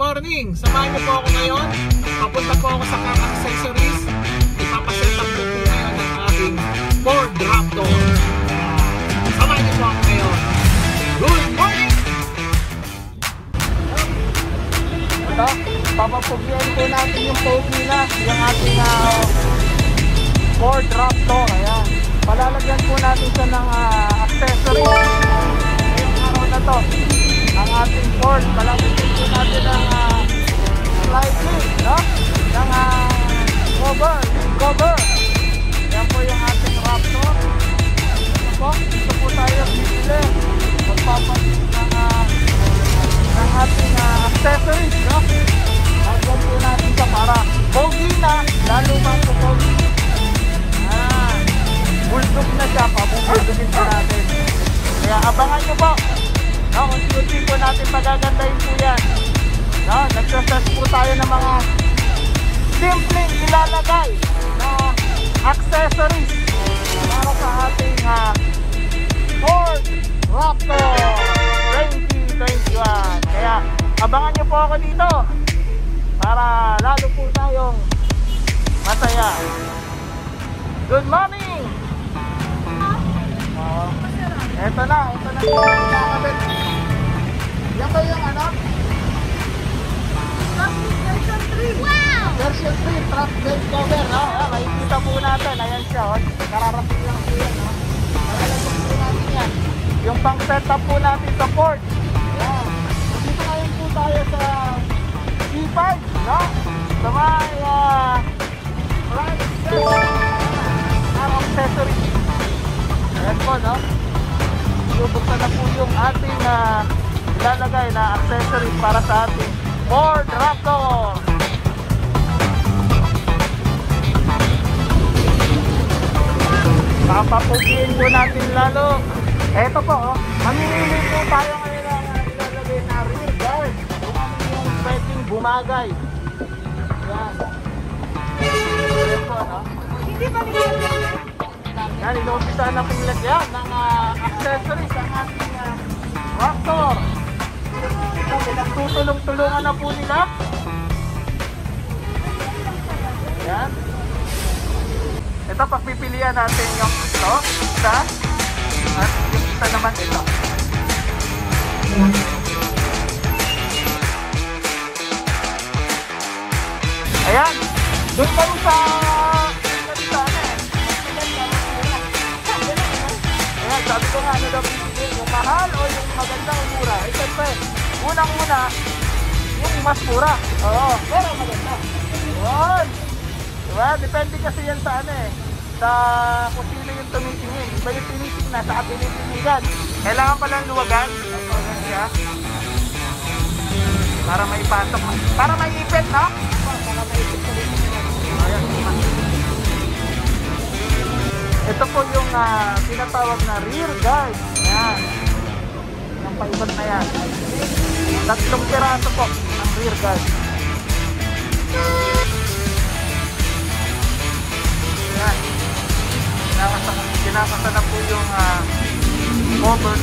morning! Samahan niyo po ako ngayon. Papunta po ako sa car accessories. Ipapaset up po ngayon ng ating Ford Raptor. Samahan niyo po ako ngayon. Good morning! Ito, papapugyan po natin yung pogi na yung ating Ford Raptor. Ayan. Palalagyan po natin siya ng accessories. Ngayong araw na to, ang ating Ford, palalagyan po natin ng sliding, no? Ng cover. Yan po yung ating Raptor. Dito po tayo bibili. Magpapalit ng ating accessories, no? Lagyan po natin siya para pogi na, lalo mang po pogi. Bulldog na siya, pabubuldogin po natin. Kaya abangan nyo po. No, unti-unti po natin pagagandahin po yan. No, nagsasearch po tayo ng mga simpleng ilalagay na accessories para sa ating Ford Raptor 2021. Kaya abangan nyo po ako dito para lalo po tayong masaya. Good morning! Ito na yung nakakabit. Yan ba yung ano? Version 3. Wow! Version 3, truck bed cover, no? Ayan, makikita po natin. Ayan siya, oh. Kararating lang po yan, no? Nakalagyan po natin yan. Yung pang setup po natin sa Ford. Ayan. Dito ngayon po tayo sa C5, no? Sa may front accessory. Ayan po, no? Bubuksan na po yung ating ilalagay na accessories para sa ating Ford Raptor. Papapugiin po natin lalo. Eto po, oh. Mamimili po tayo ngayon na ilalagay na rear guard. Kung ano yung pwedeng bumagay. Ayan. Ayan po, no? Hindi ba nilagyan? Yan, inuumpisahan na pong lagyan ng accessories ang ating Raptor. Tutulong-tulungan na po nila. Yan. Ito, pagpipilian natin yung ito, isa, at yung isa naman ito. Ayan, doon kami sa sabi ko nga, ano daw pinipili, yung mahal o yung maganda o mura? Eh, siyempre, unang-una, yung mas mura. Oo, pero maganda. Yun. Diba? Depende kasi yan sa ano eh. Sa kung sino yung tumitingin. Iba yung tiniting na, saka tinitingigan. Kailangan palang luwagan. Luwagan siya. Para may pasok. Para may ipit, no? Para may ipit sa tinitingan. Ayan, ito po yung tinatawag na rear guard. Ayan. Yung paibot na yan. 3 piraso po ang rear guard. Ayan. Kinakasa na po yung cover.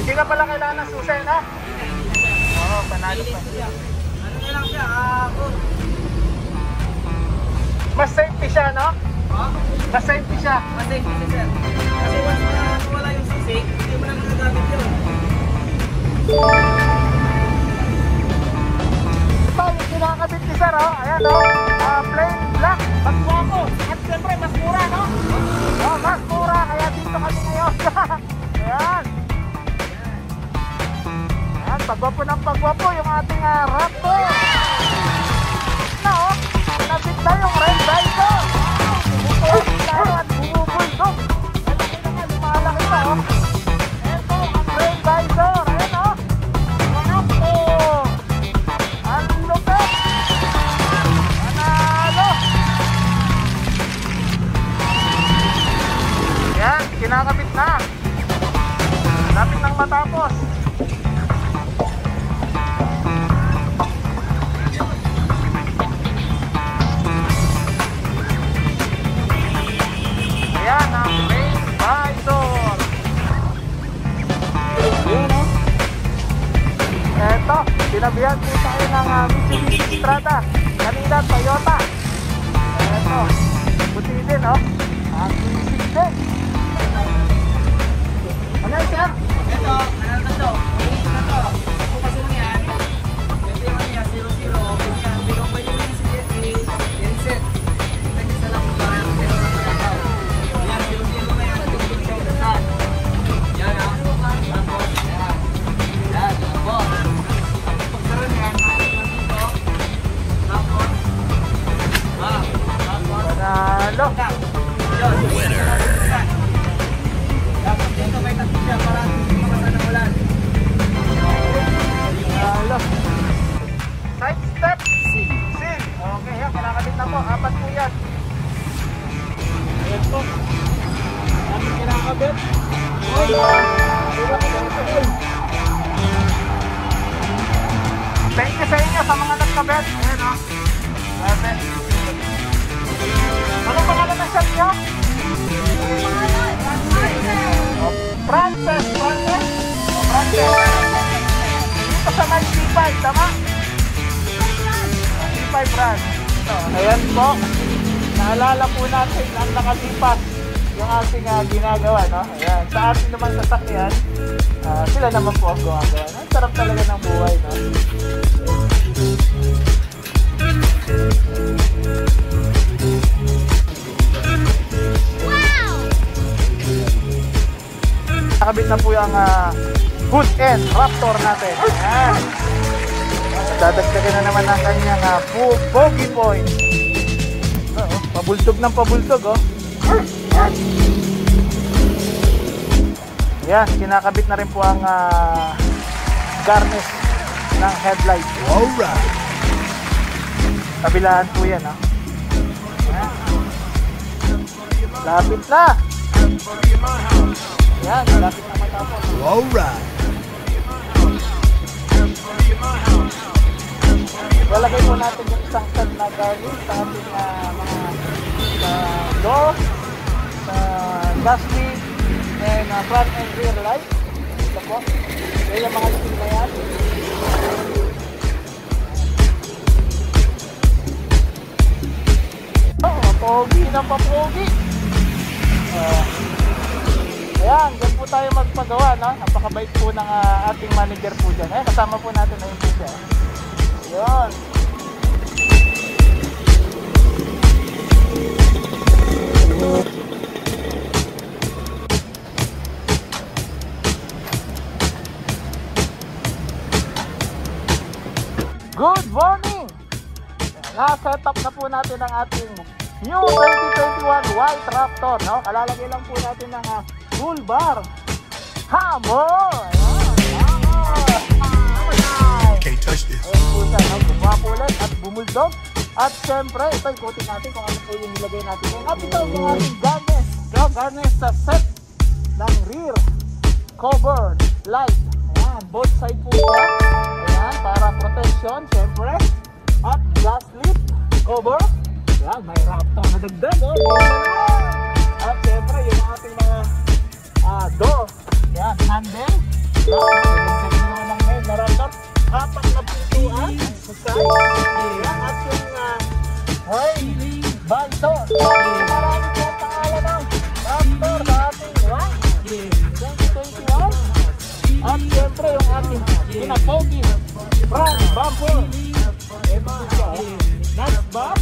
Hindi ka pala kailangan ng susi, na? Oo, panalo pa. Ano na lang siya? Mas safety siya, no? Mas safety siya. Mas safety siya, sir. Kasi once na wala yung susi, hindi mo na nagagamit yun. Ito, yung kinakabit ni sir, oh. Ayan, oh. Plain black. Mas guwapo. At siyempre, mas mura, no? Oh, mas mura. Kaya dito kami ngayon. Ayan. Pagwapo ng pagwapo yung ating Raptor. Na, oh, pinabit na yung red visor. Bumubuhay tayo at bumubulldog. Malaki na nga, lumalaki na, oh. Ito, ang red visor. Ayan, oh. Raptor. Ang lupit. Panalo. Yan, kinakabit na. Lapit nang matapos. Sinabihan po tayo ng Mitsubishi Strada. Kanina Toyota. Ito. Buti din, oh. Ang Mitsubishi din. Ano yun, sir? Ito, ano na to? Ano to? Kung kasi mo yan, ito yung niya, 0-0. Ganyan, pero pa yung set. Ito sa lang kung parang pero na pagkakaw. Yan, 0-0 na yan. Tumutong siya udasan. Yan, ha? Tapos, yan. Yan, tapos. Pagkaroon yan, nakakit lang dito. Tapos. Panalo. Winner. Dapat dito may tatlo siya para hindi makasanamulan. Panalo. Side step. C. Okay, yan. Kinakabit na po. 4 po yan. Ayan po. Namin kinakabit. Thank you sa inyo sa mga nagkabit. Ayan, oh. Grabe. Ano pangalan ng shop nyo? Frances. Dito sa Mag-C5, tama? C5 brand. Ito, ayan po. Naalala po natin ang nakasipas yung ating ginagawa, no? Ayan, sa ating naman sasakyan, sila naman po ang gumagawa. Ang sarap talaga ng buhay, no? Nakabit na po yung hood end Raptor natin. Ayan. Dadagdagan na naman ang kanyang bogey point. Pabultog ng pabultog, oh. Ayan. Ayan, kinakabit na rin po ang garnish ng headlight. Alright. Kabilaan po yan, oh. Ayan. Lapit na. Ayan, lapit na matapos. Alright. Lalagay po natin yung isang set na garnish sa ating mga door, sa gas lead, and front and rear light. Ito po. Yan yung mga litin na yan. Oh, pogi na papogi. Ayan, dyan po tayo magpagawa, no? Napakabait po ng ating manager po dyan. Eh, kasama po natin na yung po siya. Ayan. Good morning! Na-set up na po natin ang ating new 2021 White Raptor, no? Kalalagay lang po natin ng full bar. Hammer! Ayan, Can't touch this. ayan po siya, no? Bumapulit at bumuldog. At syempre, ito ikutin natin kung ano po yung nilagay natin. At ito yung ating garnish. So, garnish sa set ng rear cover light. Ayan, both side po siya. Ayan, para protection, syempre. At gas lid cover. Ayan, may Raptor na dagdag, oh. At syempre, yung ating mga door. Ayan, handle. Ayan, naman ng head na Raptor. 4 na pintuan sa side. Ayan, at yung banto. Marami po ang pangalan ng Raptor sa ating 2021. At syempre, yung ating pinapogi front bumper. Ito siya, nuts bar.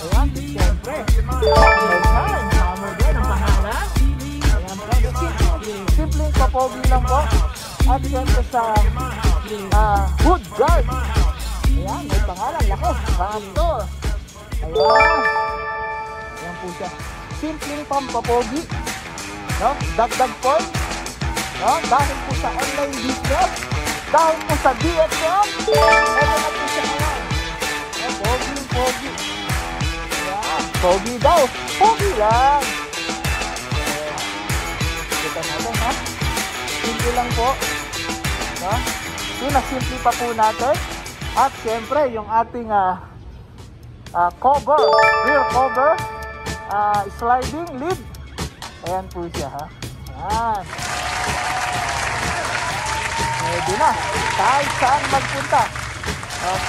Ayan, syempre. Hammer din ang pangalan. Ayan, simpleng papogi lang po. At syempre sa hood guard. Ayan, may pangalan. Laki, Raptor. Ayan. Ayan po siya. Simpleng pampapogi. No? Dagdag point. No? Dahil po sa online business. Dahil po sa DSM. Ito na po siya ngayon. Pogi. Ayan. Pogi daw. Pogi lang. Kita natin, ha? Simple lang po. No? Simple pa po natin. At syempre, yung ating cover, rear cover, sliding lid. Ayan po siya, ha? Ayan. pwede na. Kahit saan magpunta.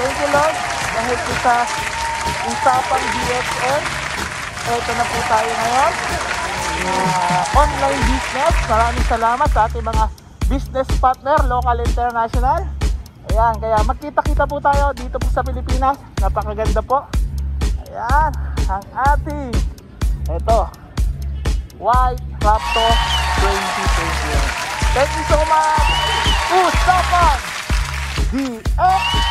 Thank you Lord dahil po sa usapang DXN. Ito na po tayo ngayon. Online business. Maraming salamat sa ating mga business partner, local, international. Ayan, kaya magkita-kita po tayo dito po sa Pilipinas. Napakaganda po. Ayan, ang ating White Raptor 2021. Thank you so much. Usapan DXN.